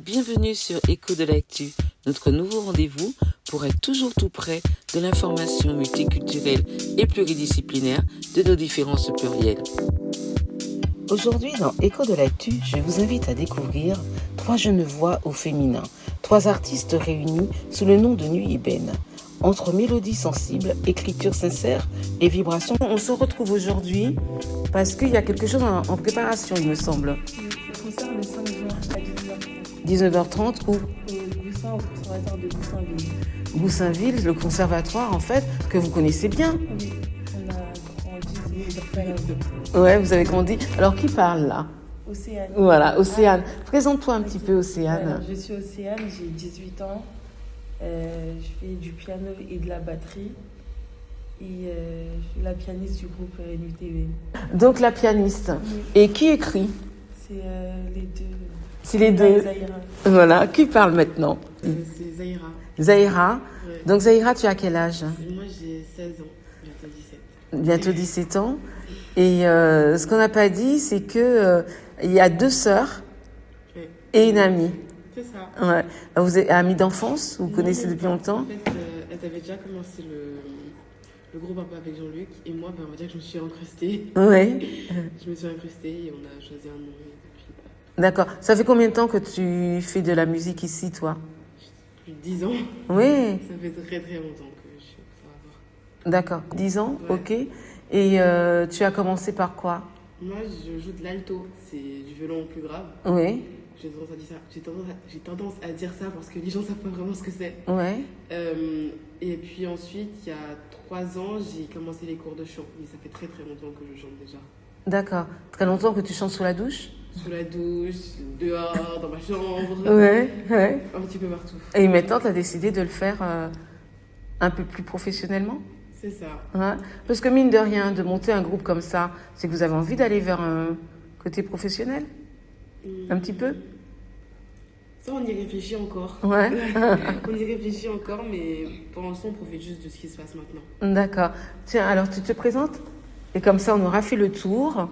Bienvenue sur Écho de l'actu, notre nouveau rendez-vous pour être toujours tout près de l'information multiculturelle et pluridisciplinaire de nos différences plurielles. Aujourd'hui, dans Écho de l'actu, je vous invite à découvrir 3 jeunes voix au féminin, 3 artistes réunis sous le nom de Nuit Ébène. Entre mélodies sensibles, écriture sincère et vibrations, on se retrouve aujourd'hui parce qu'il y a quelque chose en préparation, il me semble. Le concert le 5 juin à 19h30. 19h30 où Au Goussin, au conservatoire de Goussainville. Goussainville, le conservatoire en fait, que vous connaissez bien. Oui, on a grandi sur Falaise. Ouais, vous avez grandi. Alors qui parle là? Océane. Voilà, Océane. Présente-toi un petit peu, Océane. Alors, je suis Océane, j'ai 18 ans. Je fais du piano et de la batterie. Et je suis la pianiste du groupe Nuit Ébène. Donc la pianiste. Oui. Et qui écrit? C'est les deux. C'est les deux. Zahira. Voilà, qui parle maintenant? C'est Zahira. Zahira. Ouais. Donc Zahira, tu as quel âge? Moi j'ai 16 ans, bientôt 17. Bientôt 17 ans. Et ce qu'on n'a pas dit, c'est que il y a 2 sœurs Ouais. et une amie. C'est ça. Ouais. Vous êtes amies d'enfance? Vous Non, connaissez même depuis pas. longtemps? En fait, elles avaient déjà commencé le groupe un peu avec Jean-Luc. Et moi, on va dire que je me suis incrustée. Oui. Je me suis incrustée et on a choisi un nom. Et depuis D'accord. Ça fait combien de temps que tu fais de la musique ici, toi? plus de 10 ans. Oui. Ça fait très très longtemps que je suis au conservatoire. D'accord. 10 ans, Ouais. ok. Et tu as commencé par quoi? Moi, je joue de l'alto. C'est du violon plus grave. Oui. J'ai tendance à dire ça. J'ai tendance à dire ça parce que les gens savent pas vraiment ce que c'est. Ouais. Et puis ensuite, il y a 3 ans, j'ai commencé les cours de chant. Mais ça fait très très longtemps que je chante déjà. D'accord. Très longtemps que tu chantes sous la douche? Sous la douche, dehors, dans ma chambre, Ouais. Ouais. un petit peu partout. Et maintenant, tu as décidé de le faire un peu plus professionnellement? C'est ça. Ouais. Parce que mine de rien, de monter un groupe comme ça, c'est que vous avez envie d'aller vers un côté professionnel? Un petit peu? Ça, on y réfléchit encore. Ouais. On y réfléchit encore, mais pour l'instant, on profite juste de ce qui se passe maintenant. D'accord. Tiens, alors tu te présentes? Et comme ça, on aura fait le tour.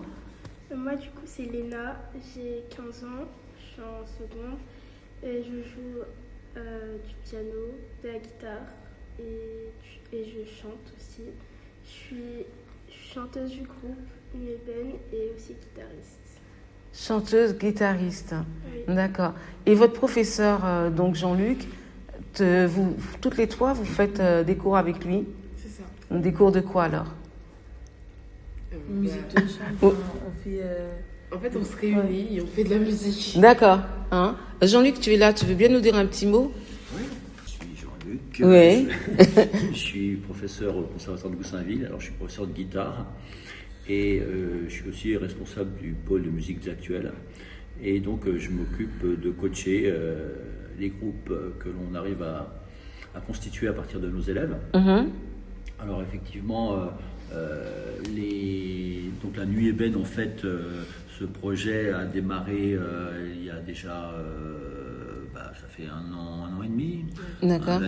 Moi, du coup, c'est Léna, j'ai 15 ans, je suis en seconde et je joue du piano, de la guitare et je chante aussi. Je suis chanteuse du groupe Nuit Ébène et aussi guitariste. Chanteuse, guitariste. Oui. D'accord. Et votre professeur, donc Jean-Luc, vous, toutes les 3, vous faites des cours avec lui? C'est ça. Des cours de quoi alors? Musique Bah, de chant, Oh. on fait. en fait, on se réunit et on fait de la musique. D'accord. Hein? Jean-Luc, tu es là, tu veux bien nous dire un petit mot? Oui, je suis Jean-Luc. Oui. Je suis professeur au Conservatoire de Goussainville. Alors, je suis professeur de guitare et je suis aussi responsable du pôle de musiques actuelles. Et donc, je m'occupe de coacher les groupes que l'on arrive à constituer à partir de nos élèves. Mhm. Alors, effectivement, donc la Nuit Ébène, en fait, ce projet a démarré il y a déjà, ça fait un an et demi, D'accord.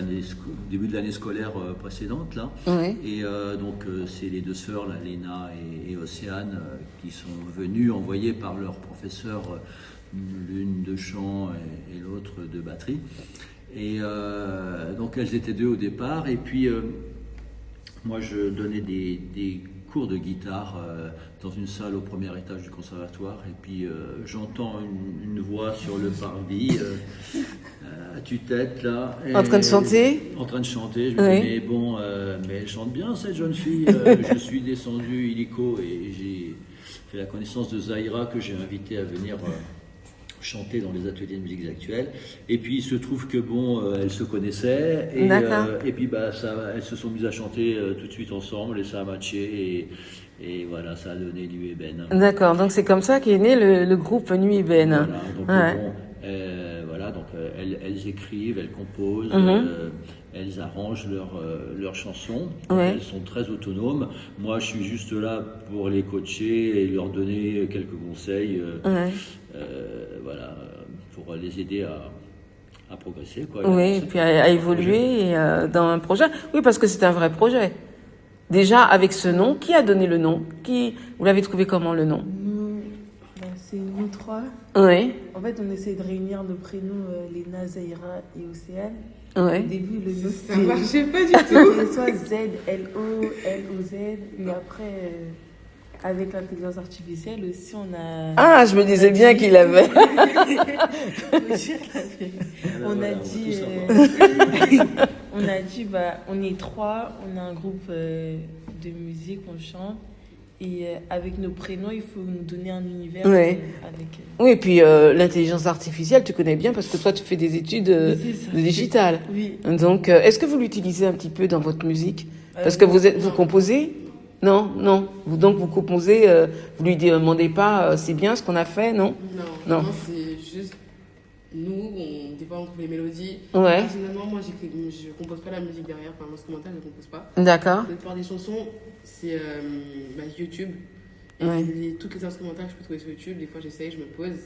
début de l'année scolaire précédente là. Oui. Et donc c'est les 2 sœurs, là, Léna et Océane, qui sont venues envoyées par leur professeur, l'une de chant et l'autre de batterie. Et donc elles étaient 2 au départ, et puis moi, je donnais des cours de guitare dans une salle au premier étage du conservatoire. Et puis, j'entends une voix sur le parvis, à tue-tête, là. En train de chanter? En train de chanter. Je me Oui. dis, mais bon, mais elle chante bien, cette jeune fille. Je suis descendu illico et j'ai fait la connaissance de Zahira, que j'ai invité à venir chanter dans les ateliers de musique actuelle. Et puis il se trouve que elles se connaissaient et puis elles se sont mises à chanter tout de suite ensemble et ça a matché et voilà, ça a donné Nuit Ébène. D'accord. Donc c'est comme ça qu'est né le groupe Nuit Ébène. Voilà, donc Ouais. elles écrivent, elles composent, elles arrangent leurs chansons. Donc, Ouais. elles sont très autonomes. Moi, je suis juste là pour les coacher et leur donner quelques conseils. Ouais. Voilà, pour les aider à progresser. Quoi. Oui, et puis à évoluer dans un projet. Oui, parce que c'est un vrai projet. Déjà, avec ce nom, qui a donné le nom? Vous l'avez trouvé comment, le nom? C'est notre trois. Ouais, En fait, on essaie de réunir nos prénoms Léna, Zahira et Océane. Au ouais. début, le nom Ça marchait pas du tout. c'était soit Z-L-O, L-O-Z. Et après, avec l'intelligence artificielle aussi, on a. Ah, je me disais bien qu'il avait. On a Voilà, dit, on va tout on a dit, on est trois, on a un groupe de musique, on chante. Et avec nos prénoms, il faut nous donner un univers Ouais. avec. Oui, et puis l'intelligence artificielle, tu connais bien parce que toi, tu fais des études Oui, c'est ça. de digital. Oui. Donc, est-ce que vous l'utilisez un petit peu dans votre musique? Parce que vous composez? Non, non. Donc, vous composez, vous lui demandez pas, c'est bien ce qu'on a fait, non? Non, Non. c'est juste nous, des fois on trouve les mélodies. Ouais. Personnellement, moi je compose pas la musique derrière, enfin l'instrumental je compose pas. D'accord. La plupart des chansons, c'est YouTube. Et Ouais. toutes les instrumentales que je peux trouver sur YouTube, des fois j'essaye, je me pose,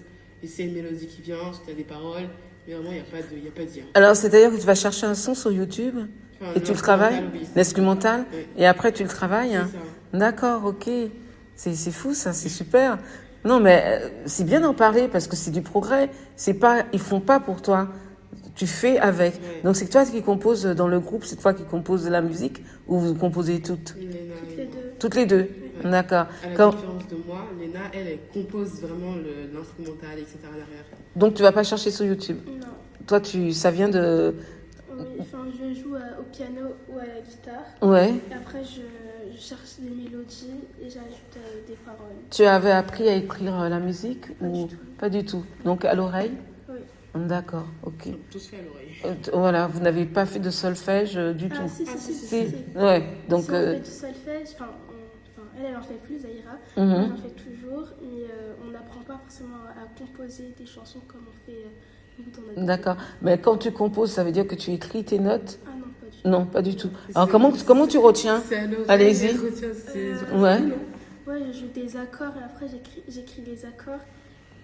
et c'est une mélodie qui vient, ensuite il y a des paroles, mais vraiment il n'y a pas de dire. Alors, c'est-à-dire que tu vas chercher un son sur YouTube Enfin, et tu le travailles, l'instrumental, oui. l'instrumental, Oui. et après tu le travailles, hein? C'est ça. D'accord, ok. C'est fou ça, c'est super. Non, mais c'est bien d'en parler parce que c'est du progrès. C'est pas, ils font pas pour toi. Tu fais avec. Ouais. Donc c'est toi qui composes dans le groupe, c'est toi qui composes la musique ou vous composez toutes? Léna, Toutes les deux. Toutes les deux. Ouais. D'accord. à la Quand... différence de moi, Léna, elle compose vraiment l'instrumental, etc. derrière. Donc tu vas pas chercher sur YouTube. Non. Toi, ça vient de. Oui, enfin, je joue au piano ou à la guitare. Ouais. Et après, je cherche des mélodies et j'ajoute des paroles. Tu avais appris à écrire la musique Pas ou du tout. pas du tout. Donc à l'oreille. Oui. D'accord. Ok. Tout se fait à l'oreille. Voilà, vous n'avez pas fait de solfège du Ah, tout. si, si, si, Si. si. Ouais. Donc. Si on fait du solfège, elle en fait plus, Zahira. mhm. Moi, j'en fais toujours, mais on n'apprend pas forcément à composer des chansons comme on fait nous dans notre D'accord. Mais quand tu composes, ça veut dire que tu écris tes notes? Ah non, pas du tout. Non, pas du tout. Alors comment tu retiens? C'est à l'oreille. Allez-y. elle retient ses- Ouais. Ouais, je joue des accords et après j'écris les accords.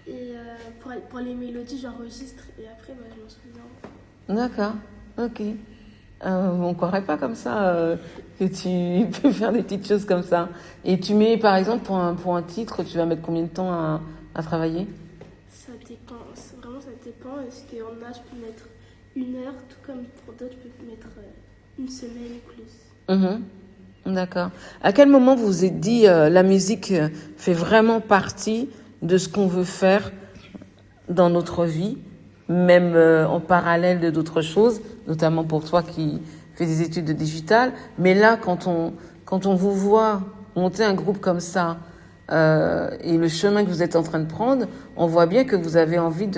Et pour les mélodies, j'enregistre et après, je m'en souviens. D'accord. Ok. On ne croirait pas comme ça que tu peux faire des petites choses comme ça. Et tu mets, par exemple, pour un titre, tu vas mettre combien de temps à travailler? Ça dépend, vraiment ça dépend. Parce qu'il y en a, je peux mettre 1 heure, tout comme pour d'autres, je peux mettre 1 semaine ou plus. Mhm. D'accord. À quel moment vous vous êtes dit la musique fait vraiment partie de ce qu'on veut faire dans notre vie, même en parallèle de d'autres choses, notamment pour toi qui fais des études de digital. Mais là, quand on vous voit monter un groupe comme ça et le chemin que vous êtes en train de prendre, on voit bien que vous avez envie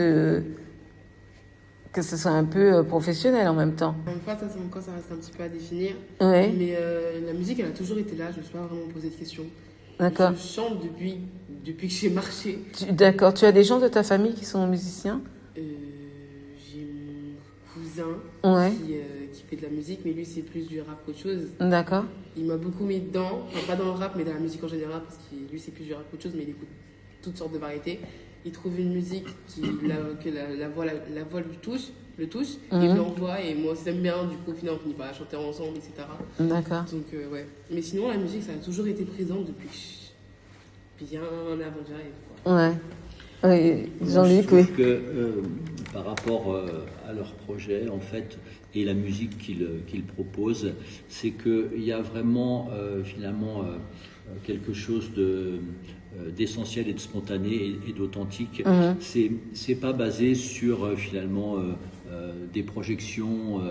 que ce soit un peu professionnel en même temps. Encore une fois, ça, c'est encore, ça reste un petit peu à définir. Oui, Mais la musique, elle a toujours été là. Je ne me suis pas vraiment posé de questions. d'accord. Je chante depuis que j'ai marché. D'accord. Tu as des gens de ta famille qui sont musiciens? J'ai mon cousin Ouais. qui fait de la musique, mais lui, c'est plus du rap qu'autre chose. D'accord. Il m'a beaucoup mis dedans. Enfin, pas dans le rap, mais dans la musique en général, parce que lui, c'est plus du rap qu'autre chose, mais il écoute toutes sortes de variétés. Il trouve une musique que la voix le touche, Mhm. il l'envoie, et moi aussi, j'aime bien. Du coup, au final, on finit par chanter ensemble, etc. D'accord. Donc, ouais. Mais sinon, la musique, ça a toujours été présent depuis bien avant que j'arrive, quoi. Ouais. Oui, Je Jean-Luc, trouve oui. que par rapport à leur projet, en fait, et la musique qu'ils proposent, c'est qu'il y a vraiment, finalement, quelque chose d'essentiel et de spontané et d'authentique. Mhm. C'est pas basé sur, finalement, des projections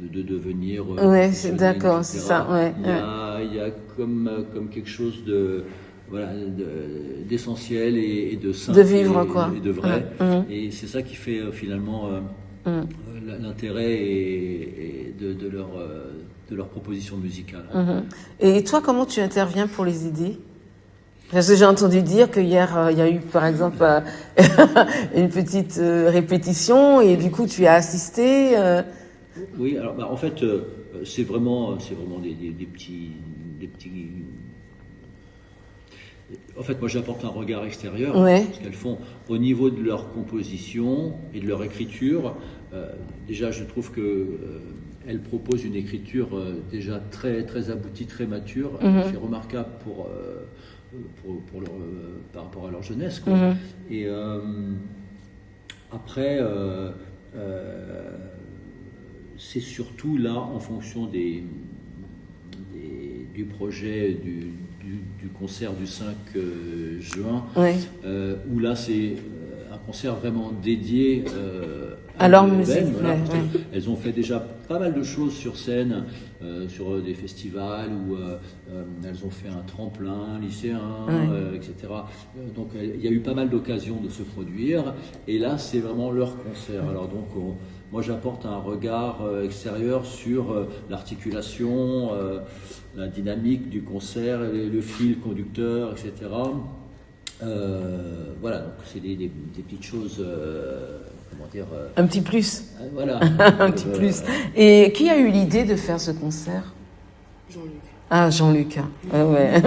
de devenir Ouais, c'est professionnel, d'accord, etc. c'est ça, ouais, Il y a comme quelque chose de... Voilà, d'essentiel et de simple. De vivre, quoi. Et de vrai. Mhm. Et c'est ça qui fait finalement Mhm. l'intérêt et de leur proposition musicale. Mhm. Et toi, comment tu interviens pour les aider? Parce que j'ai entendu dire qu'hier, il y a eu, par exemple, une petite répétition et du coup, tu as assisté. Oui, alors en fait, c'est vraiment des petits. En fait, moi, j'apporte un regard extérieur Ouais. ce qu'elles font au niveau de leur composition et de leur écriture. Déjà, je trouve que elles proposent une écriture déjà très très aboutie, très mature. Mhm. C'est remarquable par rapport à leur jeunesse, quoi. Et après, c'est surtout là, en fonction du projet du concert du 5 juin, où là c'est un concert vraiment dédié à leur l'EBN, musique. voilà, elles ont fait déjà pas mal de choses sur scène, sur des festivals où elles ont fait un tremplin lycéen, etc. Donc il y a eu pas mal d'occasions de se produire, et là c'est vraiment leur concert. Alors donc moi j'apporte un regard extérieur sur l'articulation, la dynamique du concert, le fil conducteur, etc. Voilà, donc c'est des petites choses, comment dire... Un petit plus. Voilà. Un petit plus. Et qui a eu l'idée de faire ce concert? Jean-Luc. Ah, Jean-Luc. Ouais.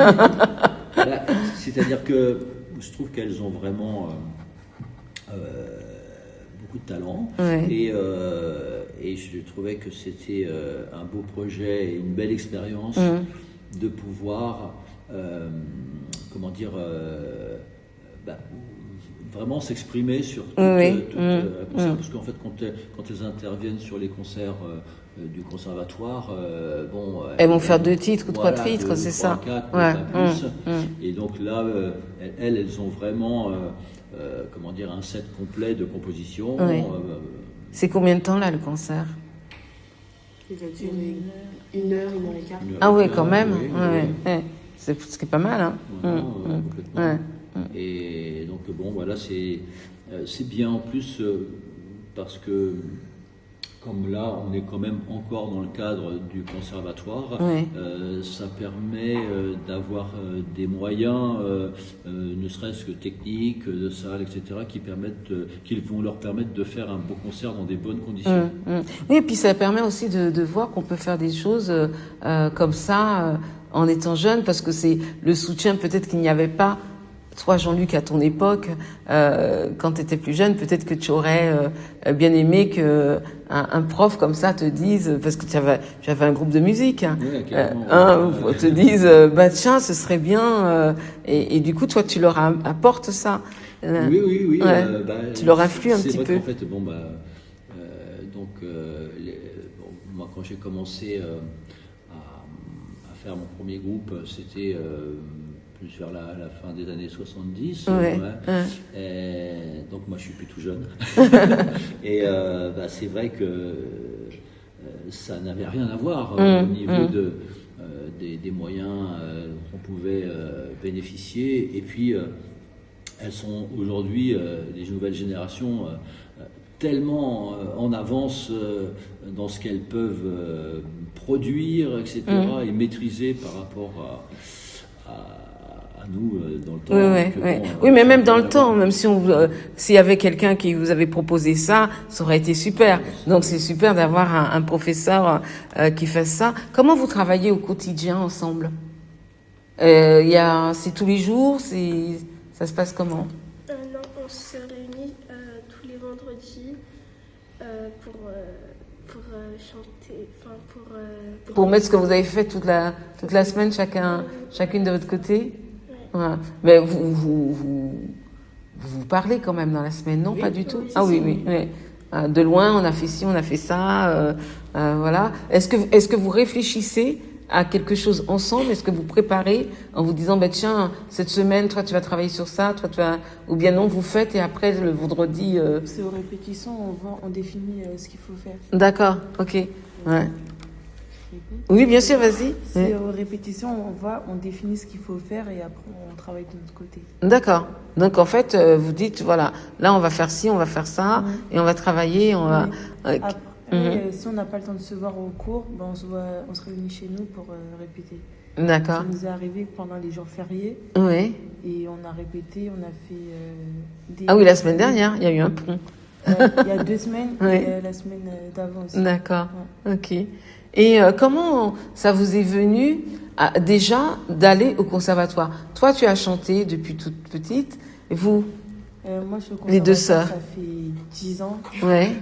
Voilà, c'est-à-dire que je trouve qu'elles ont vraiment beaucoup de talent, et je trouvais que c'était un beau projet et une belle expérience de pouvoir, comment dire, vraiment s'exprimer sur tout concert, parce qu'en fait quand elles interviennent sur les concerts du conservatoire, elles vont faire 2 titres ou 3 titres, c'est ça. 4, pas plus. Et donc là, elles ont vraiment, comment dire, un set complet de composition. C'est combien de temps là le concert? Il va durer 1 heure, 1 heure et quart. Ah oui, quand même. Oui. C'est pas mal, hein. Complètement. Et donc voilà, c'est bien en plus parce que comme là on est quand même encore dans le cadre du conservatoire, ça permet d'avoir des moyens, ne serait-ce que techniques, de salles, etc., qui vont leur permettre de faire un beau concert dans des bonnes conditions. Oui, et puis ça permet aussi de voir qu'on peut faire des choses comme ça en étant jeune, parce que c'est le soutien peut-être qu'il n'y avait pas. Toi, Jean-Luc, à ton époque, quand tu étais plus jeune, peut-être que tu aurais bien aimé que un prof comme ça te dise, parce que tu avais un groupe de musique, te dise, tiens, ce serait bien, et du coup, toi, tu leur apportes ça. Oui. Tu leur influes un petit peu. C'est vrai qu'en fait, moi, quand j'ai commencé à faire mon premier groupe, c'était plus vers la fin des années 70. Donc moi je suis plus tout jeune. Et c'est vrai que ça n'avait rien à voir au niveau des moyens dont on pouvait bénéficier. Et puis elles sont aujourd'hui, les nouvelles générations, tellement en avance dans ce qu'elles peuvent produire, etc., et maîtriser par rapport à nous dans le temps. Oui, mais même dans le temps, même si s'il y avait quelqu'un qui vous avait proposé ça, ça aurait été super. Donc c'est super d'avoir un professeur qui fasse ça. Comment vous travaillez au quotidien ensemble? C'est tous les jours, ça se passe comment? Non, on se réunit tous les vendredis pour chanter, pour mettre ce que vous avez fait toute la semaine, chacune de votre côté. Voilà. Mais vous parlez quand même dans la semaine, non? Pas du tout. Oui. De loin, on a fait ci, on a fait ça, voilà. Est-ce que vous réfléchissez à quelque chose ensemble? Est-ce que vous préparez en vous disant, tiens, cette semaine, toi, tu vas travailler sur ça, ou bien non, vous faites et après le vendredi. C'est aux répétitions, on définit ce qu'il faut faire. D'accord, ok. Ouais. Oui, bien sûr, vas-y. C'est aux répétitions, on définit ce qu'il faut faire et après on travaille de notre côté. D'accord. Donc en fait, vous dites, voilà, là on va faire ci, on va faire ça, et on va travailler, on va... Après, si on n'a pas le temps de se voir au cours, on se réunit chez nous pour répéter. D'accord. Ça nous est arrivé pendant les jours fériés. Oui. Et on a répété, on a fait... Ah oui, la semaine dernière, il y a eu un pont. Il y a 2 semaines, et la semaine d'avant aussi. D'accord, ok. Et comment ça vous est venu déjà d'aller au conservatoire? Toi, tu as chanté depuis toute petite, et vous? Moi, je suis au conservatoire, les 2 sœurs. Ça fait 10 ans. Ouais.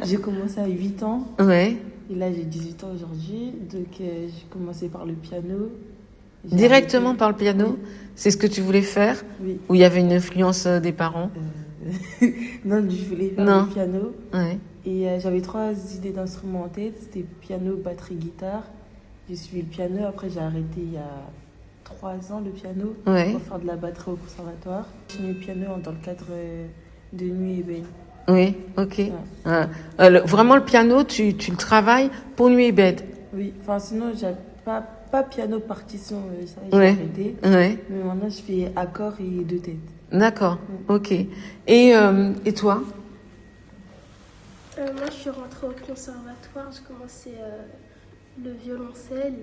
J'ai commencé à 8 ans. Ouais. Et là, j'ai 18 ans aujourd'hui. Donc, j'ai commencé par le piano. Directement arrêté. par le piano? C'est ce que tu voulais faire? Oui. Ou il y avait une influence des parents? Non, je voulais faire Non. le piano. Ouais. Et j'avais 3 idées d'instruments en tête. C'était piano, batterie, guitare. J'ai suivi le piano. Après, j'ai arrêté il y a 3 ans le piano Ouais. pour faire de la batterie au conservatoire. J'ai mis le piano dans le cadre de Nuit Ébène. Oui, ok. Vraiment, le piano, tu le travailles pour Nuit et Bed. Oui, enfin sinon, j'ai pas piano partition, ça j'ai Ouais. arrêté. Ouais. Mais maintenant, je fais accord et deux têtes. D'accord, ok. Et toi? Moi, je suis rentrée au conservatoire. J'ai commencé le violoncelle.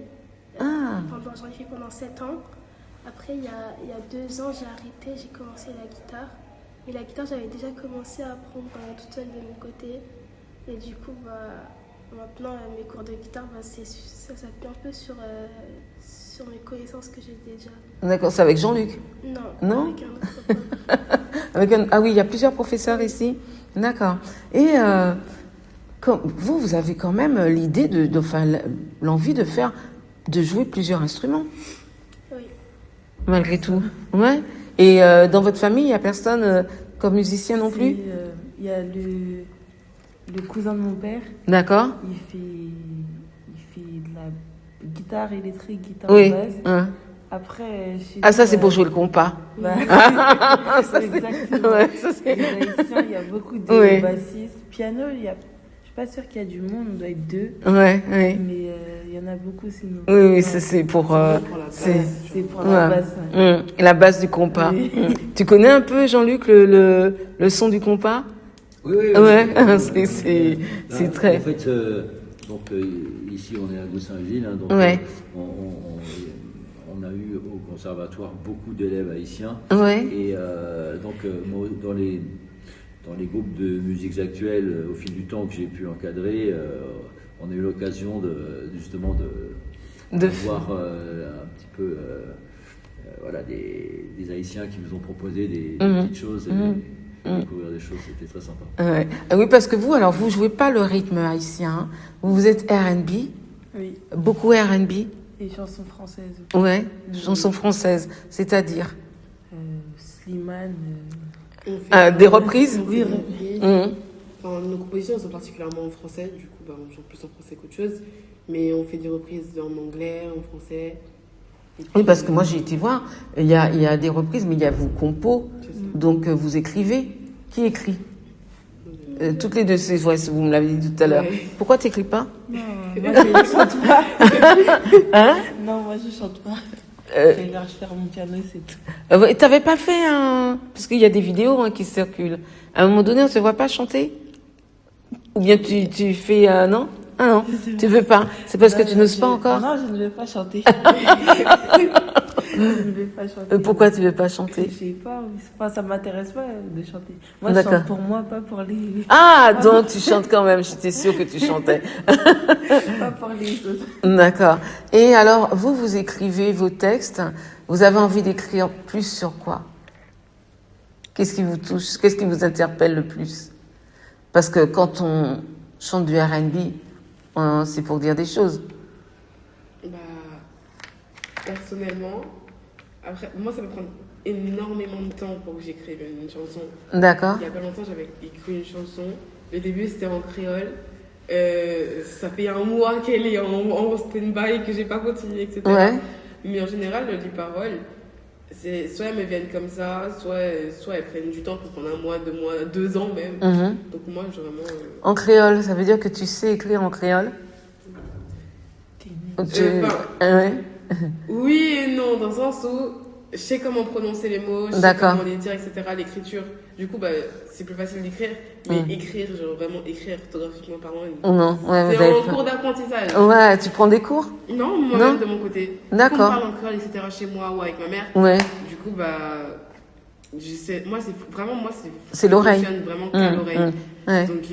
Ah. J'en ai fait pendant 7 ans. Après, il y a 2 ans, j'ai arrêté. J'ai commencé la guitare. Mais la guitare, j'avais déjà commencé à apprendre toute seule de mon côté. Et du coup, maintenant, mes cours de guitare, ça s'appuie un peu sur mes connaissances que j'ai déjà. D'accord, c'est avec Jean-Luc? Non, avec un autre prof. Ah oui, il y a plusieurs professeurs ici. D'accord. Et vous avez quand même l'idée l'envie de jouer plusieurs instruments, Oui. malgré tout. Ouais. Et dans votre famille, il n'y a personne comme musicien non plus? Il y a le cousin de mon père. D'accord. Il fait de la guitare électrique, guitare Oui. basse. Hein. Après, Ça, c'est pour jouer le compas. Bah, Ça, exactement. Ouais, ça, c'est- Les Haïtiens, il y a beaucoup de Oui. bassistes. Piano, je suis pas sûre qu'il y a du monde, on doit être 2. Ouais. Mais il y en a beaucoup sinon. Oui, ça, c'est pour... Pour la c'est- base. C'est pour la Ouais. basse. Ouais. La base du compas. Oui. Tu connais un peu, Jean-Luc, le son du compas? Oui, oui, Ouais, oui. c'est Là, très... En fait, ici, on est à Goussainville, hein, donc Ouais. on a eu au conservatoire beaucoup d'élèves haïtiens. Ouais. Et moi, dans les groupes de musiques actuelles, au fil du temps que j'ai pu encadrer, on a eu l'occasion justement de voir un petit peu des Haïtiens qui nous ont proposé des petites choses et découvrir des choses, c'était très sympa. Ouais. Oui, parce que vous jouez pas le rythme haïtien. Hein. Vous êtes R&B, Oui. beaucoup R&B. Et chansons françaises. Ouais, chansons françaises, c'est-à-dire Slimane. On fait- des reprises. on fait des reprises. Mhm. Enfin, nos compositions sont particulièrement en français, du coup, on chante plus en français qu'autre chose. Mais on fait des reprises en anglais, en français. Et puis, Oui, parce que moi j'ai été voir, il y a des reprises, mais il y a vos compos, c'est ça. donc vous écrivez. Qui écrit? Toutes les deux, vous me l'avez dit tout à l'heure. Ouais. Pourquoi t'écris pas? Non, moi je chante pas. Hein? Non, moi je chante pas. Euh, Je faire mon piano, c'est tout. Et t'avais pas fait un... Parce qu'il y a des vidéos qui circulent. À un moment donné, on te voit pas chanter? Ou bien tu fais... non? Ah non, tu veux pas. C'est parce que tu n'oses pas encore? Non, je ne vais pas chanter. Je ne vais pas chanter. Pourquoi tu veux pas chanter? Je sais pas. Enfin, ça m'intéresse pas de chanter. Moi, je D'accord. chante pour moi, pas pour les, Ah, donc tu chantes quand même. J'étais sûre que tu chantais. pas pour les autres. D'accord. Et alors, vous écrivez vos textes. Vous avez envie d'écrire plus sur quoi? Qu'est-ce qui vous touche? Qu'est-ce qui vous interpelle le plus? Parce que quand on chante du R&B, c'est pour dire des choses. Bah, personnellement, après, moi, ça va prendre énormément de temps pour que j'écrive une chanson. D'accord. Il y a pas longtemps, j'avais écrit une chanson. Le début, c'était en créole. Ça fait un mois qu'elle est en stand-by, que j'ai pas continué, etc. Ouais. Mais en général, les paroles, soit elles me viennent comme ça, soit elles prennent du temps pour prendre 1 mois, 2 mois, 2 ans même. Mhm. Donc moi, j'ai vraiment... En créole, ça veut dire que tu sais écrire en créole? enfin, Ouais. oui et non, dans le sens où je sais comment prononcer les mots, je sais D'accord. comment les dire, etc. L'écriture, du coup, c'est plus facile d'écrire. Mais écrire, genre vraiment écrire orthographiquement parlant, Non, ouais, vous c'est avez en pas. cours d'apprentissage. Ouais, tu prends des cours? Non, Non. moi-même de mon côté. D'accord. Quand on parle en créole, etc. chez moi ou avec ma mère, Ouais. du coup, je sais, moi, c'est C'est l'oreille. ça fonctionne vraiment qu'à l'oreille. Ouais. Donc,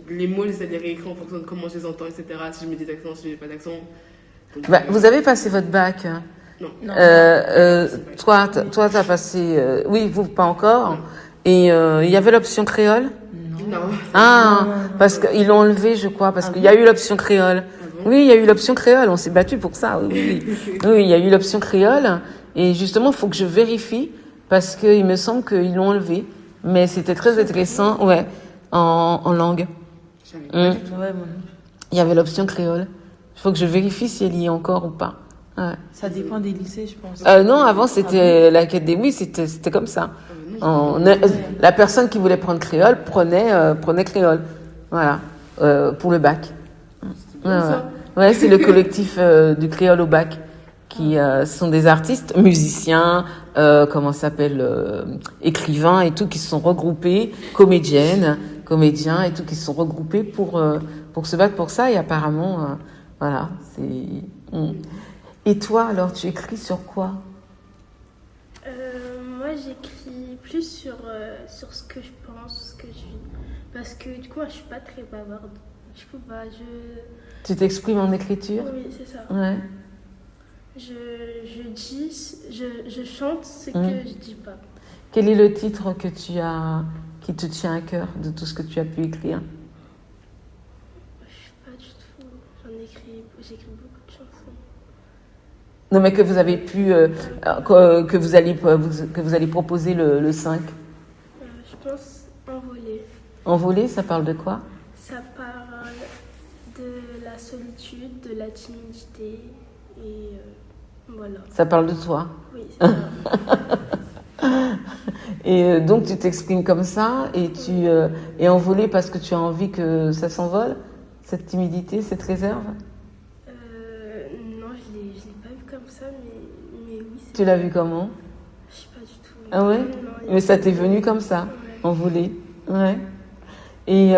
les mots, j'essaie de les réécrire en fonction de comment je les entends, etc. Si je mets des accents, si je mets pas d'accent. Donc, Vous avez passé votre bac. Non. Toi, t'as passé... oui, vous, pas encore. Et il y avait l'option créole? Non. Ah, parce qu'ils l'ont enlevé, je crois, parce qu'il y a eu l'option créole. Ah Oui, il y a eu l'option créole, on s'est battu pour ça. Oui, oui. Oui, il y a eu l'option créole. Et justement, il faut que je vérifie parce qu'il me semble qu'ils l'ont enlevé. Mais c'était très intéressant, ouais, en langue. J'avais pas du tout. Ouais, moi. Il y avait l'option créole. Il faut que je vérifie si elle y est encore ou pas. Ouais. Ça dépend des lycées, je pense. Non, avant, c'était l'académie, c'était comme ça. La personne qui voulait prendre créole prenait créole. Voilà, pour le bac. Ouais, ouais. Ouais, c'est le collectif du créole au bac qui sont des artistes, musiciens, comment ça s'appelle, écrivains et tout, qui se sont regroupés, comédiens et tout, qui se sont regroupés pour se battre pour ça. Et apparemment, voilà, c'est. Et toi, alors, tu écris sur quoi? Moi, j'écris plus sur ce que je pense, ce que je vis. Parce que du coup, moi, je suis pas très bavarde. Du coup, Tu t'exprimes en écriture? Oui, c'est ça. Ouais. Je chante ce que je dis pas. Quel est le titre qui te tient à cœur de tout ce que tu as pu écrire? Je sais pas du tout. J'écris beaucoup de chansons. Non, mais que vous avez pu, que vous allez proposer le 5. Je pense Envolé. Envolé, ça parle de quoi? Ça parle de la solitude, de la timidité et voilà. Ça parle de toi. Oui, c'est ça. Et donc tu t'exprimes comme ça et tu es envolé parce que tu as envie que ça s'envole, cette timidité, cette réserve? Non, je l'ai pas vu comme ça, mais oui. Tu l'as vu comment? Je sais pas du tout. Ah ouais? Non, Mais ça t'est venu comme ça, Ouais. envolé. Ouais. Et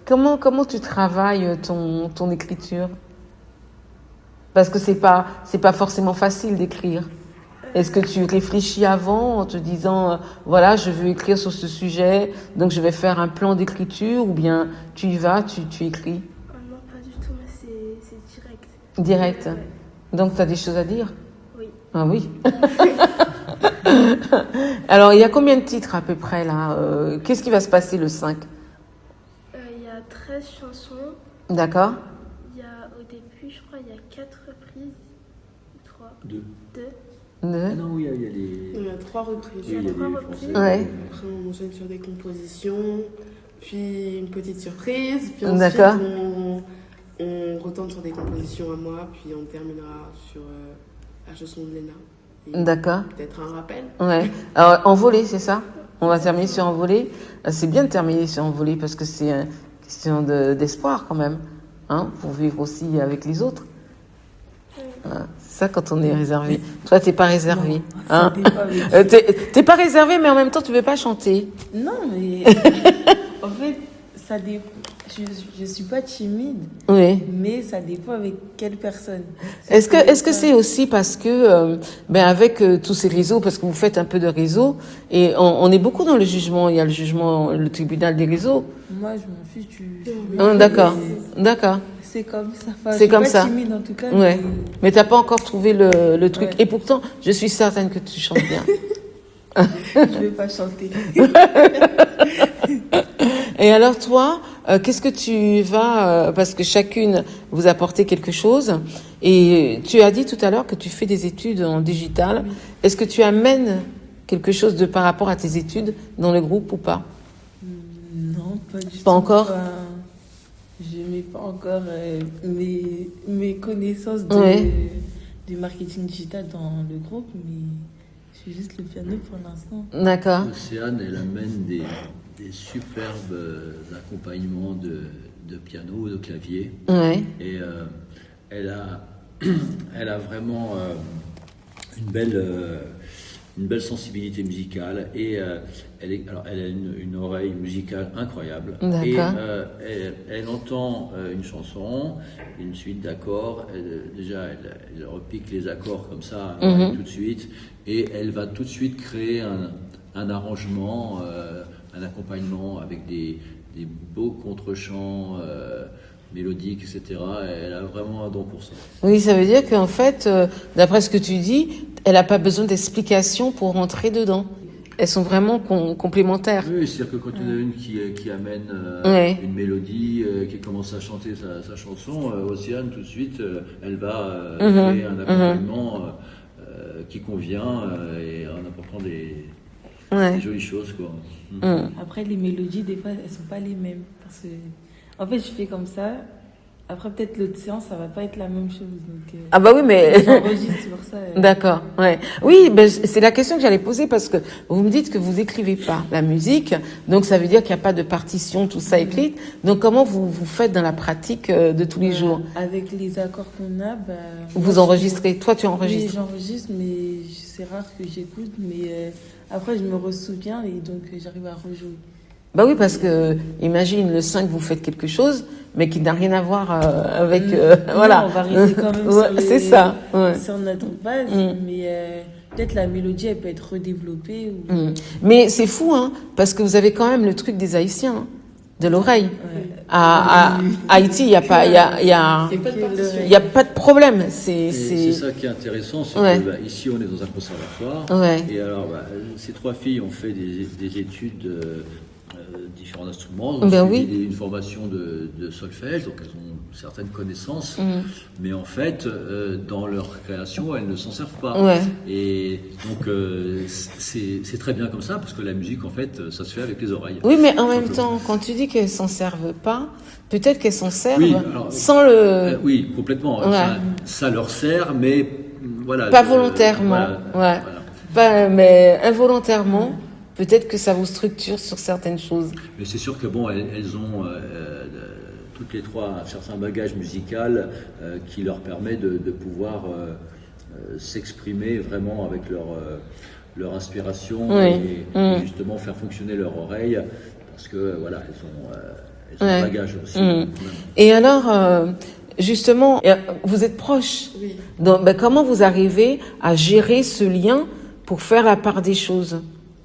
comment tu travailles ton écriture? Parce que c'est pas forcément facile d'écrire. Est-ce que tu réfléchis avant en te disant voilà, je veux écrire sur ce sujet, donc je vais faire un plan d'écriture, ou bien tu y vas, tu écris Ah non, pas du tout, mais c'est direct. direct? Ouais. Donc tu as des choses à dire? Oui. Ah oui. Alors, il y a combien de titres à peu près là? Qu'est-ce qui va se passer le 5? Il y a 13 chansons. D'accord. Au début, je crois, il y a 4 reprises. 3. 2. 2. Ah Deux. non, oui, il y a les. Il y a 3 reprises. Oui, il y a trois les reprises. français. Ouais. Après, on enchaîne sur des compositions, puis une petite surprise, puis ensuite D'accord. on retourne sur des compositions à moi, puis on terminera sur la chanson de Léna. Et D'accord. peut-être un rappel. Ouais. Alors, envolé, c'est ça? On va terminer sur envolé. C'est bien de terminer sur envolé parce que c'est une question d'espoir quand même, hein, pour vivre aussi avec les autres. C'est ça quand on est réservé. Toi, t'es pas réservé, hein? T'es pas réservé, mais en même temps, tu veux pas chanter. Non, mais en fait, ça dépend. Je suis pas timide, Oui. mais ça dépend avec quelle personne. Est-ce que c'est aussi parce que, avec tous ces réseaux, parce que vous faites un peu de réseau, et on est beaucoup dans le jugement. Il y a le jugement, le tribunal des réseaux. Moi, je m'en fiche du. D'accord, d'accord. C'est comme ça. Enfin, C'est comme je suis ça. pas timide en tout cas. Ouais. Mais t'as pas encore trouvé le truc. Ouais. Et pourtant, je suis certaine que tu chantes bien. Je vais pas chanter. Et alors toi, qu'est-ce que tu vas, parce que chacune vous apportez quelque chose, et tu as dit tout à l'heure que tu fais des études en digital. Oui. Est-ce que tu amènes quelque chose de par rapport à tes études dans le groupe ou pas? Non, pas du tout. Pas encore? Enfin, je mets pas encore mes connaissances Ouais. du marketing digital dans le groupe, mais je fais juste le piano pour l'instant. D'accord. Océane, elle amène des superbes accompagnements de piano, de clavier. Ouais. Et elle a vraiment une belle sensibilité musicale et elle a une oreille musicale incroyable. D'accord. Et elle entend une chanson, une suite d'accords. Déjà, elle repique les accords comme ça à l'oreille tout de suite, et elle va tout de suite créer un arrangement, un accompagnement avec des beaux contre-chants mélodiques, etc. Elle a vraiment un don pour ça. Oui, ça veut dire qu'en fait, d'après ce que tu dis, elle n'a pas besoin d'explications pour rentrer dedans. elles sont vraiment complémentaires. Oui, c'est-à-dire que quand il y en a une qui amène Ouais. une mélodie, qui commence à chanter sa chanson, Océane, tout de suite, elle va créer un accompagnement qui convient et en apportant des jolies choses, quoi. Après, les mélodies, des fois, elles sont pas les mêmes. Parce que, en fait, je fais comme ça. Après, peut-être l'autre séance, ça va pas être la même chose. Donc, Ah bah oui, mais... j'enregistre, c'est pour ça. D'accord, ouais. Oui, ben, c'est la question que j'allais poser parce que vous me dites que vous écrivez pas la musique, donc ça veut dire qu'il n'y a pas de partition, tout ça écrite. Donc comment vous faites dans la pratique de tous les jours? Avec les accords qu'on a, bah, Vous moi, enregistrez, toi tu Oui, enregistres. j'enregistre, mais c'est rare que j'écoute. Mais après, je me ressouviens et donc j'arrive à rejouer. Bah oui, parce que imagine le 5, vous faites quelque chose, mais qui n'a rien à voir avec... voilà. Non, on va rester quand même Ouais, c'est ça. Ouais. sur notre base, mais peut-être la mélodie, elle peut être redéveloppée. Ou... Mais c'est fou, hein, parce que vous avez quand même le truc des Haïtiens, hein, de l'oreille. Ouais. À Haïti, il y a pas, il y a C'est pas de partition. il y a pas de problème. C'est C'est ça qui est intéressant, c'est Ouais. que ici on est dans un conservatoire, Ouais. et alors ces trois filles ont fait des études différents instruments, Ben ont suivi oui. une formation de solfège, donc elles ont certaines connaissances, mais en fait dans leur création elles ne s'en servent pas. Ouais. Et donc c'est très bien comme ça, parce que la musique en fait ça se fait avec les oreilles. Oui, mais en Tout même simplement. temps, quand tu dis qu'elles s'en servent pas, peut-être qu'elles s'en servent Oui, alors, sans le... oui, complètement. Ouais. Ça leur sert, mais voilà. Pas volontairement, voilà, ouais. voilà. Pas, mais involontairement, peut-être que ça vous structure sur certaines choses. Mais c'est sûr que bon, elles ont toutes les trois un certain bagage musical qui leur permet de pouvoir s'exprimer vraiment avec leur inspiration Oui. et justement faire fonctionner leur oreille, parce que voilà, elles ont Ouais. un bagage aussi. Et alors, justement, vous êtes proches. Oui. Donc, ben, comment vous arrivez à gérer ce lien pour faire la part des choses?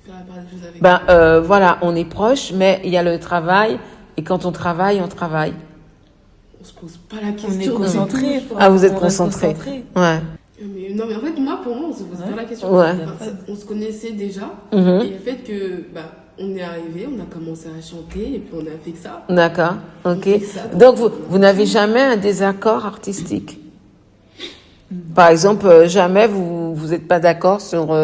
Faire la part des choses avec. Ben, voilà, on est proches, mais il y a le travail, et quand on travaille, on travaille. On se pose pas la question. On est concentré. Ah, vous êtes on reste concentré. concentré. Ouais. Non, mais en fait, moi, pour moi, on se pose pas la question. Ouais. On se connaissait déjà. Mhm. Et le fait que, on est arrivé, on a commencé à chanter, et puis on a fait que ça. D'accord, ok. On fait ça. Donc, vous n'avez jamais un désaccord artistique? Par exemple, jamais vous n'êtes pas d'accord sur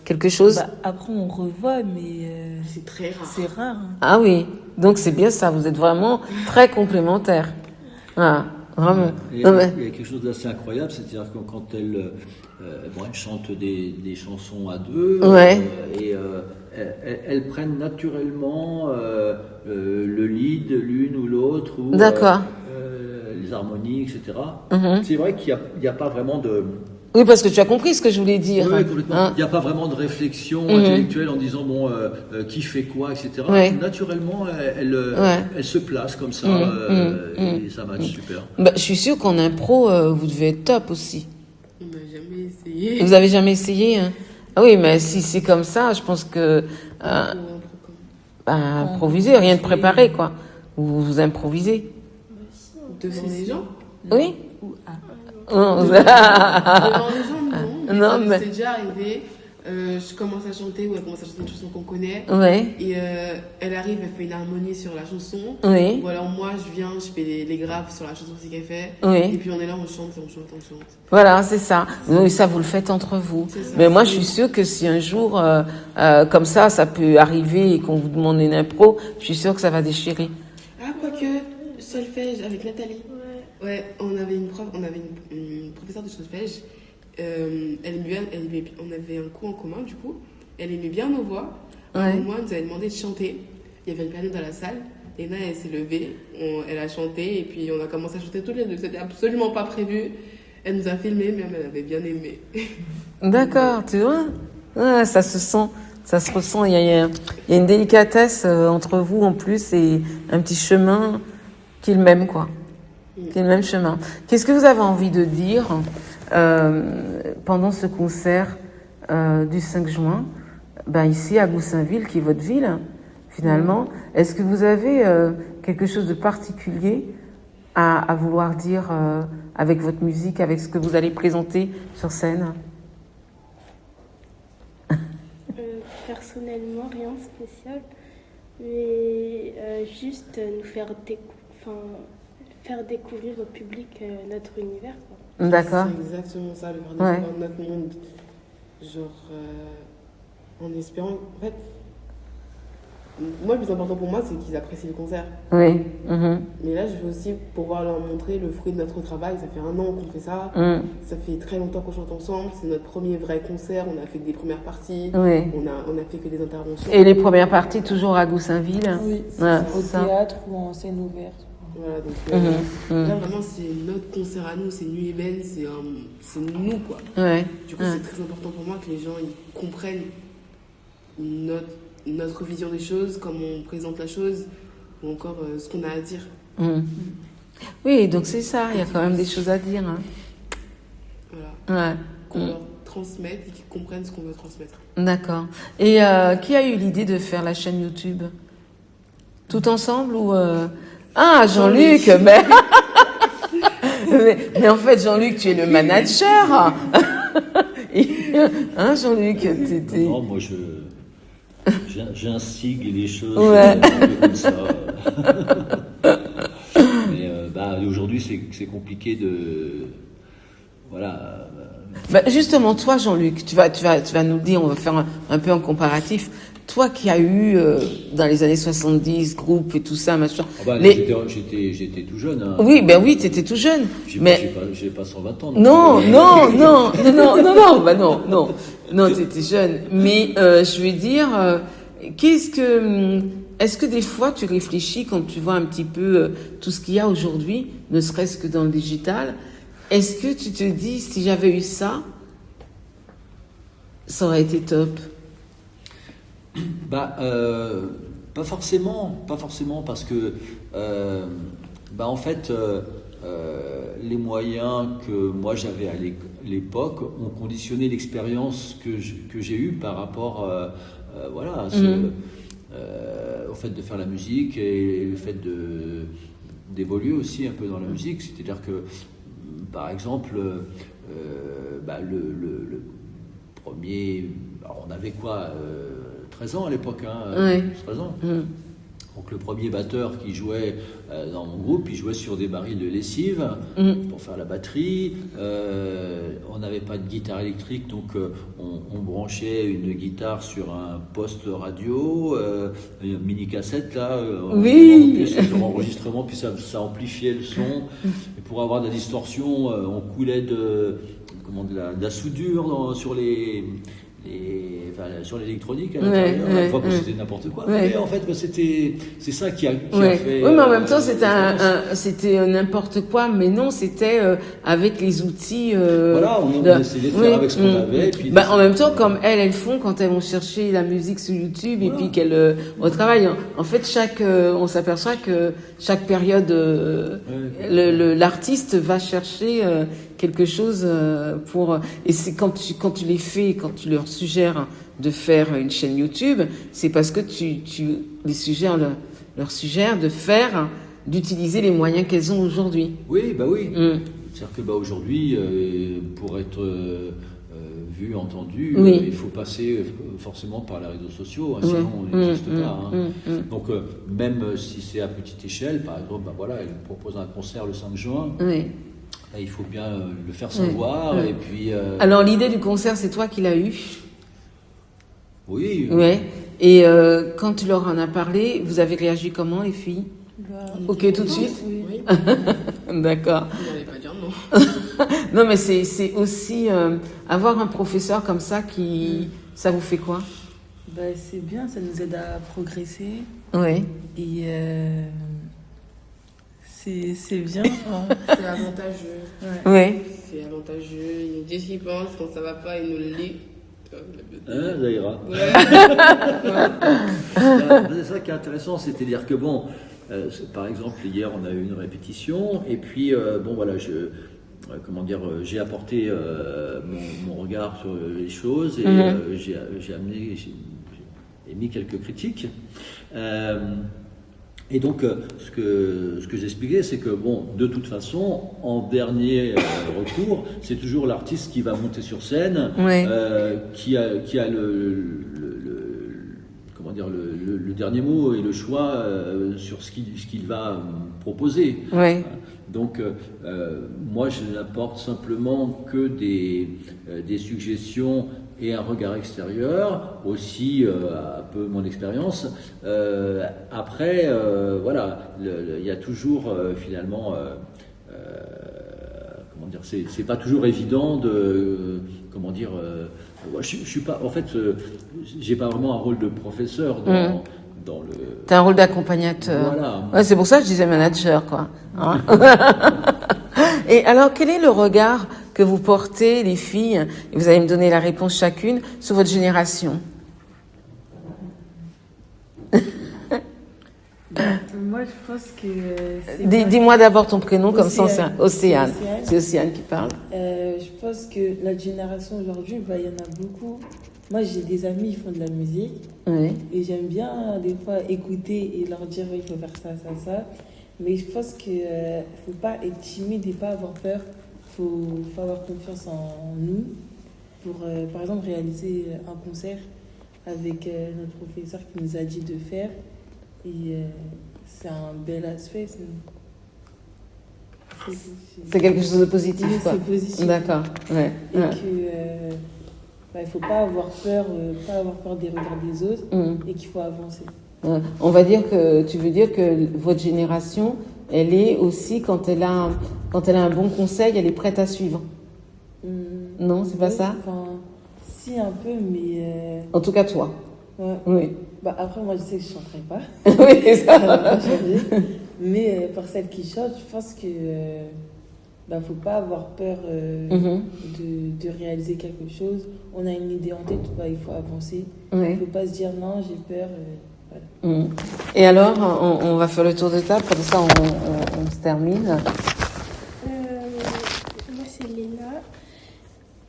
quelque chose? Bah, après, on revoit, mais C'est très rare. c'est rare. Hein. Ah oui, donc c'est bien ça, vous êtes vraiment très complémentaires. Ah, vraiment. Et Non, mais- il y a quelque chose d'assez incroyable, c'est-à-dire que quand elles chantent des chansons à deux, Ouais. et elles prennent naturellement le lead l'une ou l'autre, ou D'accord. les harmonies, etc. Mhm. C'est vrai qu'il n'y a pas vraiment de... Oui, parce que tu as compris ce que je voulais dire. Oui, complètement. Hein. Il n'y a pas vraiment de réflexion intellectuelle en disant bon qui fait quoi, etc. Ouais. Naturellement, elle se place comme ça et ça match super. Bah, je suis sûre qu'en impro, vous devez être top aussi. On n'a jamais essayé. Vous avez jamais essayé, hein? Ah oui, mais si c'est comme ça, je pense que improviser, rien de préparé, quoi. Vous improvisez. Devant les gens. Oui. Ou, ah. Non. Devant les gens, non. Mais Non, ça mais- c'est déjà arrivé. Je commence à chanter, ou elle commence à chanter une chanson qu'on connaît. Ouais. Et elle arrive, elle fait une harmonie sur la chanson. Oui. Ou alors moi, je viens, je fais les graves sur la chanson aussi qu'elle fait. Oui. Et puis on est là, on chante, on chante, on chante. Voilà, c'est ça. Oui, ça, vous le faites entre vous. C'est ça. Mais moi, je suis sûre que si un jour, comme ça peut arriver et qu'on vous demande une impro, je suis sûre que ça va déchirer. Ah, quoique, solfège avec Nathalie. Ouais, on avait une professeure de solfège. On avait un cours en commun, du coup. Elle aimait bien nos voix. Ouais. Moi, elle nous avait demandé de chanter. Il y avait une piano dans la salle. Léna, elle s'est levée, elle a chanté, et puis on a commencé à chanter toutes les deux. C'était absolument pas prévu. Elle nous a filmé, mais elle avait bien aimé. D'accord, tu vois? Ouais, ça se sent, ça se ressent. Il y a une délicatesse entre vous en plus et un petit chemin qui est le même, quoi. Qui est le même chemin. Qu'est-ce que vous avez envie de dire pendant ce concert du 5 juin, ici à Goussainville, qui est votre ville, finalement? Est-ce que vous avez quelque chose de particulier à vouloir dire avec votre musique, avec ce que vous allez présenter sur scène? Faire personnellement, rien de spécial, mais juste nous faire, faire découvrir au public notre univers, quoi. D'accord. C'est exactement ça, le faire Ouais. découvrir notre monde. Genre, en espérant. En fait, moi, le plus important pour moi, c'est qu'ils apprécient le concert. Oui. Mhm. Mais là, je veux aussi pouvoir leur montrer le fruit de notre travail. Ça fait 1 an qu'on fait ça. Mm. Ça fait très longtemps qu'on chante ensemble. C'est notre premier vrai concert. On a fait des premières parties. Oui. On a fait que des interventions. Et les premières parties toujours à Goussainville. Oui, Ouais, au ça. théâtre ou en scène ouverte. Voilà, donc Mhm. là, vraiment, c'est notre concert à nous. C'est Nuit Ébène. C'est nous, quoi. Ouais. Du coup, Ouais. c'est très important pour moi que les gens ils comprennent notre vision des choses, comment on présente la chose, ou encore ce qu'on a à dire. Mm. Oui, donc c'est ça, il y a quand même des choses à dire. Hein. Voilà. Ouais. Qu'on Mm. leur transmette et qu'ils comprennent ce qu'on veut transmettre. D'accord. Et qui a eu l'idée de faire la chaîne YouTube? Tout ensemble ou Ah, Jean-Luc, mais en fait, Jean-Luc, tu es le manager. Hein, Jean-Luc, t'es... Non, moi j'instigue les choses Ouais. comme ça. Mais aujourd'hui, c'est compliqué de. Voilà. Bah, justement, toi, Jean-Luc, tu vas nous le dire, on va faire un peu un comparatif. Toi qui as eu, dans les années 70, groupe et tout ça, machin. Ah bah, les- j'étais tout jeune. Hein. Oui, ben oui, t'étais tout jeune. Mais J'ai pas 120 ans. non, t'étais jeune. Mais je veux dire, est-ce que des fois tu réfléchis quand tu vois un petit peu tout ce qu'il y a aujourd'hui, ne serait-ce que dans le digital, est-ce que tu te dis, si j'avais eu ça, ça aurait été top? Pas forcément, parce que en fait les moyens que moi j'avais à l'époque ont conditionné l'expérience que j'ai eue par rapport à au fait de faire la musique et le fait d'évoluer aussi un peu dans la musique. C'est-à-dire que par exemple le premier, alors on avait quoi 13 ans à l'époque, hein, Ouais. 13 ans. Mm. Donc le premier batteur qui jouait dans mon groupe, il jouait sur des barils de lessive pour faire la batterie. On n'avait pas de guitare électrique, donc on branchait une guitare sur un poste radio, une mini cassette là. Oui. Sur enregistrement, puis ça amplifiait le son. Et pour avoir de la distorsion, on coulait de la soudure sur sur l'électronique à l'intérieur. Ouais, Une fois que ouais. c'était n'importe quoi. Ouais. Mais en fait, c'est ça qui a Ouais. fait. Oui, mais en même temps, c'était la c'était n'importe quoi, mais non, c'était avec les outils. Voilà, on essayait de faire avec ce qu'on avait. Et puis En même temps, comme elles font quand elles vont chercher la musique sur YouTube et puis qu'elles au travail. En fait, on s'aperçoit que chaque période, l'artiste va chercher quelque chose pour. Et c'est quand tu les fais, quand tu leur suggères de faire une chaîne YouTube, c'est parce que tu les suggères leur suggère d'utiliser les moyens qu'elles ont aujourd'hui. Oui, oui. Mm. C'est-à-dire que aujourd'hui, pour être vu, entendu, Oui. il faut passer forcément par les réseaux sociaux, hein, Oui. sinon on n'existe pas. Hein. Mm. Donc même si c'est à petite échelle, par exemple, elle propose un concert le 5 juin, Oui. là, il faut bien le faire savoir. Oui. Et puis, Alors l'idée du concert, c'est toi qui l'as eu. oui, Ouais. Et quand tu leur en as parlé, vous avez réagi comment, les filles? Ok, tout de suite. Oui. Oui, D'accord. vous n'allez pas dire non. Non, mais c'est aussi avoir un professeur comme ça qui, ça vous fait quoi? C'est bien, ça nous aide à progresser. Oui. Et c'est bien. C'est avantageux. Oui. C'est avantageux. Ils nous disent qu'ils pensent, quand ça va pas, ils nous le disent. ça ira. Ouais. C'est ça qui est intéressant, c'est-à-dire que par exemple, hier on a eu une répétition, et puis j'ai apporté mon regard sur les choses, et j'ai mis quelques critiques. Et donc, ce que j'expliquais, c'est que de toute façon, en dernier recours, c'est toujours l'artiste qui va monter sur scène, Ouais. qui a comment dire, le dernier mot et le choix sur ce qu'il va proposer. Oui. Donc, moi, je n'apporte simplement que des suggestions et un regard extérieur, aussi un peu mon expérience. Après, voilà, il y a toujours finalement, comment dire, c'est pas toujours évident de, comment dire, je suis pas, en fait, j'ai pas vraiment un rôle de professeur dans le. T'as un rôle d'accompagnateur. Voilà. Ouais, c'est pour ça que je disais manager, quoi. Hein. Et alors, quel est le regard que vous portez, les filles, et vous allez me donner la réponse chacune, sur votre génération? Moi, je pense que... Dis-moi d'abord ton prénom, comme ça, c'est Océane. Océane. C'est Océane qui parle. Je pense que la génération aujourd'hui, il y en a beaucoup. Moi, j'ai des amis, ils font de la musique. Oui. Et j'aime bien, des fois, écouter et leur dire, il faut faire ça, ça, ça. Mais je pense qu'il ne faut pas être timide et pas avoir peur. Il faut avoir confiance en nous pour, par exemple, réaliser un concert avec notre professeur qui nous a dit de faire. Et c'est un bel aspect. C'est quelque chose de positif, Oui, quoi. c'est positif. D'accord. Ouais. Et que il faut pas avoir peur des regards des autres et qu'il faut avancer. On va dire que tu veux dire que votre génération, elle est aussi, quand elle a un bon conseil, elle est prête à suivre. Non, c'est pas ça? Enfin, si, un peu, mais... En tout cas, toi. Ouais. Oui. Bah, après, moi, je sais que je ne chanterai pas. Oui, c'est Ça va ça. pas changer. Mais pour celles qui chantent, je pense que faut pas avoir peur de réaliser quelque chose. On a une idée en tête, il faut avancer. Il Oui. ne faut pas se dire non, j'ai peur. Voilà. Et alors, on va faire le tour de table, comme ça on se termine. Moi, c'est Léna.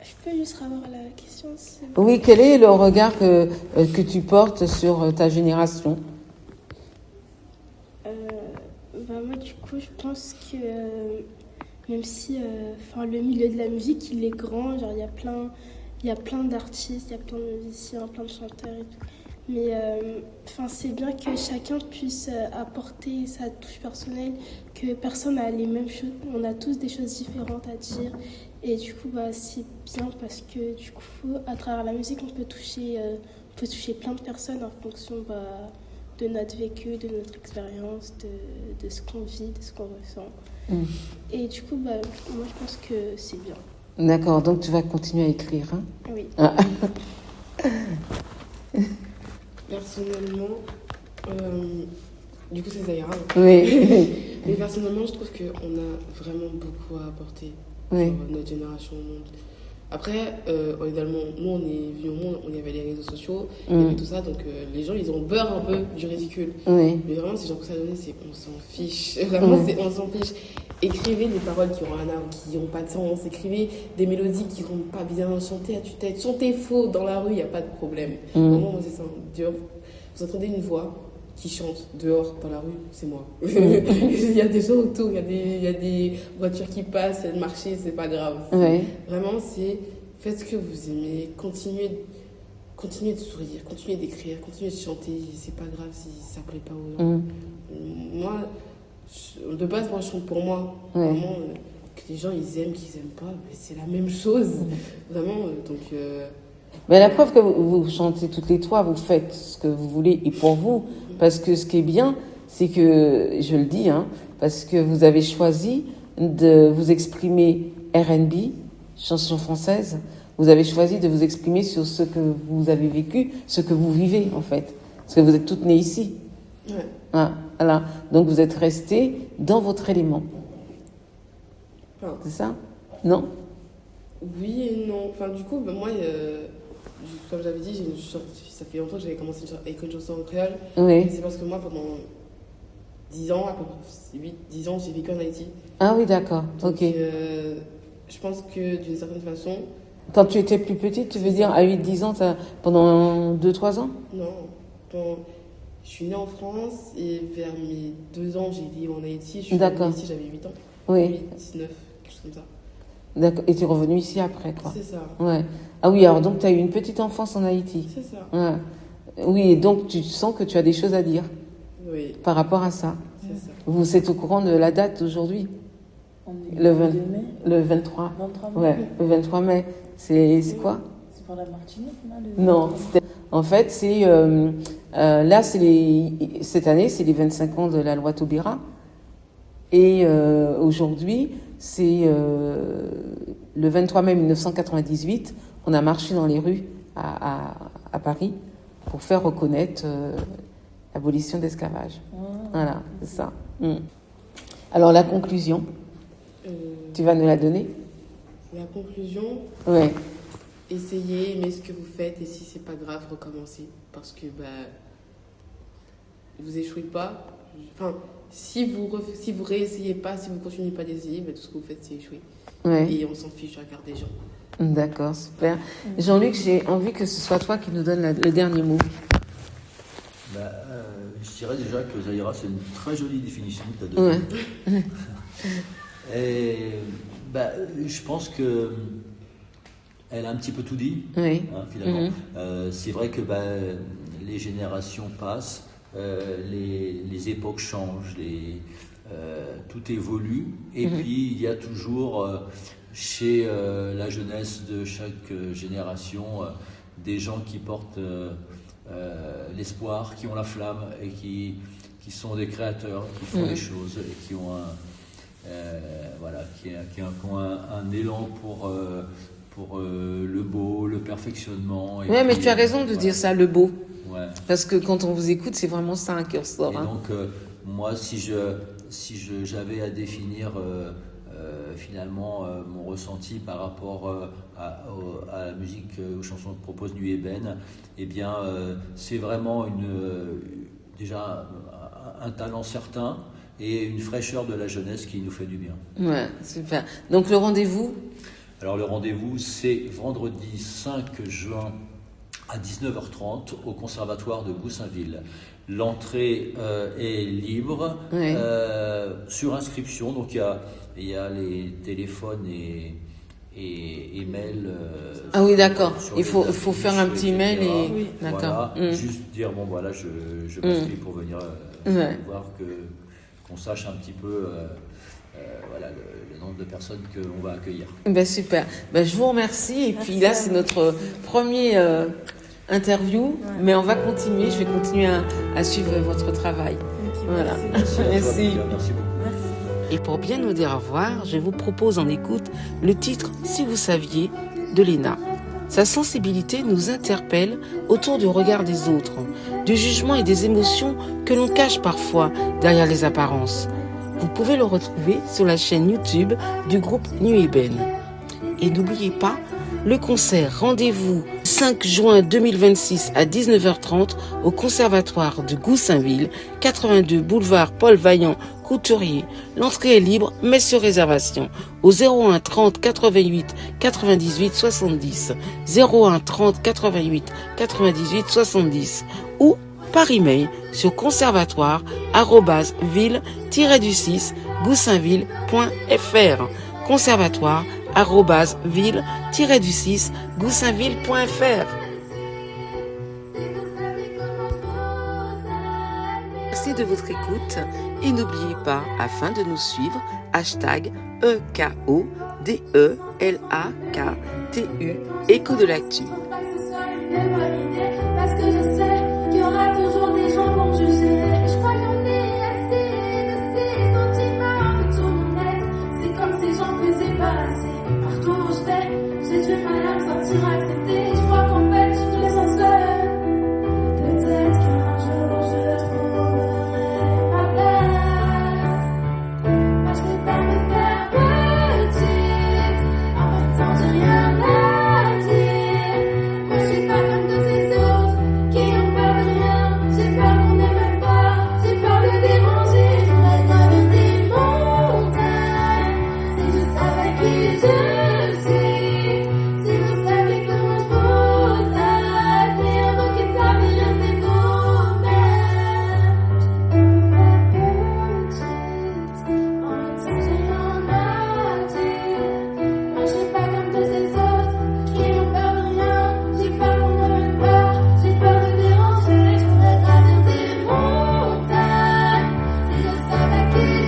Je peux juste avoir la question Oui, quel est le regard que tu portes sur ta génération? Moi, du coup, je pense que même si le milieu de la musique, il est grand, genre il y a plein d'artistes, il y a plein de musiciens, plein de chanteurs et tout. Mais c'est bien que chacun puisse apporter sa touche personnelle, que personne n'a les mêmes choses, on a tous des choses différentes à dire. Et du coup, c'est bien parce que du coup, à travers la musique, on peut toucher plein de personnes en fonction de notre vécu, de notre expérience, de ce qu'on vit, de ce qu'on ressent. Et du coup, moi, je pense que c'est bien. D'accord, donc tu vas continuer à écrire, hein? Oui. Ah. Personnellement, du coup, c'est Zahira. Oui. Mais personnellement, je trouve qu'on a vraiment beaucoup à apporter Oui. sur notre génération au monde. Après, également, nous, on est vus au monde, il y avait les réseaux sociaux, il y avait tout ça, donc les gens, ils ont peur un peu du ridicule. Oui. Mais vraiment, si j'ai un conseil à donner, c'est on s'en fiche. Vraiment, on s'en fiche. Écrivez des paroles qui ont rien à voir, qui n'ont pas de sens. Écrivez des mélodies qui ne vont pas bien. Chantez à tue-tête. Chantez faux dans la rue, il n'y a pas de problème. Vraiment, moi, c'est ça. Vous entendez une voix qui chante dehors, dans la rue, c'est moi. Il y a des gens autour, il y a des voitures qui passent, il y a le marché, c'est pas grave. Oui. Vraiment, faites ce que vous aimez, continuez de sourire, continuez d'écrire, continuez de chanter, c'est pas grave si ça plaît pas aux gens. Moi, de base, moi je chante pour moi. Ouais. Vraiment, que les gens ils aiment, qu'ils aiment pas, mais c'est la même chose. Vraiment, donc... Mais la preuve que vous chantez toutes les trois, vous faites ce que vous voulez et pour vous. Parce que ce qui est bien, c'est que, je le dis, parce que vous avez choisi de vous exprimer R&B, chanson française. Vous avez choisi de vous exprimer sur ce que vous avez vécu, ce que vous vivez en fait. Parce que vous êtes toutes nées ici. Ouais. Voilà. Donc vous êtes restées dans votre élément. Enfin, C'est ça? Non? oui et non. Enfin, du coup, moi, comme j'avais dit, ça fait longtemps que j'avais commencé à écouter une chanson en créole. Oui. C'est parce que moi, pendant 10 ans, à peu près 8-10 ans, j'ai vécu en Haïti. Ah oui, d'accord. Donc, Ok. je pense que d'une certaine façon... Quand tu étais plus petite, tu veux dire à 8-10 ans, pendant 2-3 ans? Non. Je suis née en France et vers mes 2 ans, j'ai vécu en Haïti. Je suis D'accord. venue ici, j'avais 8 ans. Oui. 8, 19, quelque chose comme ça. D'accord. Et tu es revenue ici après, quoi. C'est ça. Ouais. Ah oui, alors donc tu as eu une petite enfance en Haïti. C'est ça. Ouais. Oui, et donc tu sens que tu as des choses à dire Oui, par rapport à ça. c'est ça. Vous êtes au courant de la date d'aujourd'hui? On est Le 20 de mai, Le 23. 23 mai. Ouais, le 23 mai. C'est quoi? C'est pour la Martinique, non Non, en fait, là, cette année, c'est les 25 ans de la loi Taubira. Et aujourd'hui, c'est le 23 mai 1998, on a marché dans les rues à Paris pour faire reconnaître l'abolition d'esclavage. Voilà, c'est ça. Alors, la conclusion, tu vas nous la donner? La conclusion, Ouais. essayez, aimez ce que vous faites et si c'est pas grave, recommencez. Parce que vous échouez pas. Enfin, si vous réessayez pas, si vous continuez pas d'essayer, tout ce que vous faites, c'est échouer. Ouais. Et on s'en fiche du regard des gens. D'accord, super. Jean-Luc, j'ai envie que ce soit toi qui nous donne le dernier mot. Je dirais déjà que Zahira, c'est une très jolie définition que tu as donnée. Ouais. Et je pense que elle a un petit peu tout dit, Oui. finalement. C'est vrai que les générations passent, les époques changent, tout évolue. Et puis, il y a toujours chez la jeunesse de chaque génération des gens qui portent l'espoir, qui ont la flamme et qui sont des créateurs, qui font des choses et qui ont un élan pour le beau, le perfectionnement. Oui, mais tu as raison de dire ça, le beau. Ouais. Parce que quand on vous écoute, c'est vraiment ça qui ressort. Et donc, moi, si j'avais à définir finalement mon ressenti par rapport à la musique, aux chansons que propose Nu Eben, eh bien, c'est vraiment déjà un talent certain et une fraîcheur de la jeunesse qui nous fait du bien. Ouais, super. Donc, le rendez-vous? Alors, le rendez-vous, c'est vendredi 5 juin à 19h30 au Conservatoire de Goussainville. L'entrée est libre, Oui. sur inscription, donc il y a les téléphones et mails. Ah oui, d'accord. sur Il les faut affiches, faire un petit mail etc. et... Oui. D'accord. Voilà, juste dire, bon voilà, je m'inscris pour venir Ouais. voir qu'on sache un petit peu voilà, le nombre de personnes qu'on va accueillir. Ben super. Ben, je vous remercie. Et puis là, c'est notre premier interview. Ouais. Mais on va continuer. Je vais continuer à suivre votre travail. Ok, Voilà. merci. Merci. Merci beaucoup. Merci. Et pour bien nous dire au revoir, je vous propose en écoute le titre Si vous saviez de Léna. Sa sensibilité nous interpelle autour du regard des autres, du jugement et des émotions que l'on cache parfois derrière les apparences. Vous pouvez le retrouver sur la chaîne YouTube du groupe Nu Eben. Et n'oubliez pas, le concert Rendez-vous 5 juin 2026 à 19h30 au Conservatoire de Goussainville, 82 boulevard Paul Vaillant, Couturier. L'entrée est libre mais sur réservation au 01 30 88 98 70, 01 30 88 98 70 ou par email sur conservatoire@ville-du6 goussainville.fr conservatoire@ville-du6 goussainville.fr. Merci de votre écoute et n'oubliez pas, afin de nous suivre, #EKODELAKTU, Écho de l'actu. Parce que je sais qu'il y aura toujours des gens pour juger. Je crois qu'on est assez de ces sentiments que tout le monde est. C'est comme ces gens plus débarrassés. Partout où je vais, j'ai du mal à me sentir acceptée. Je crois qu'en fait, je me sens seule. Peut-être qu'un jour je trouverai ma place. Moi, je vais pas me faire petite. En même temps, j'ai rien à dire. Moi, je suis pas comme tous ces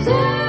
t'aime.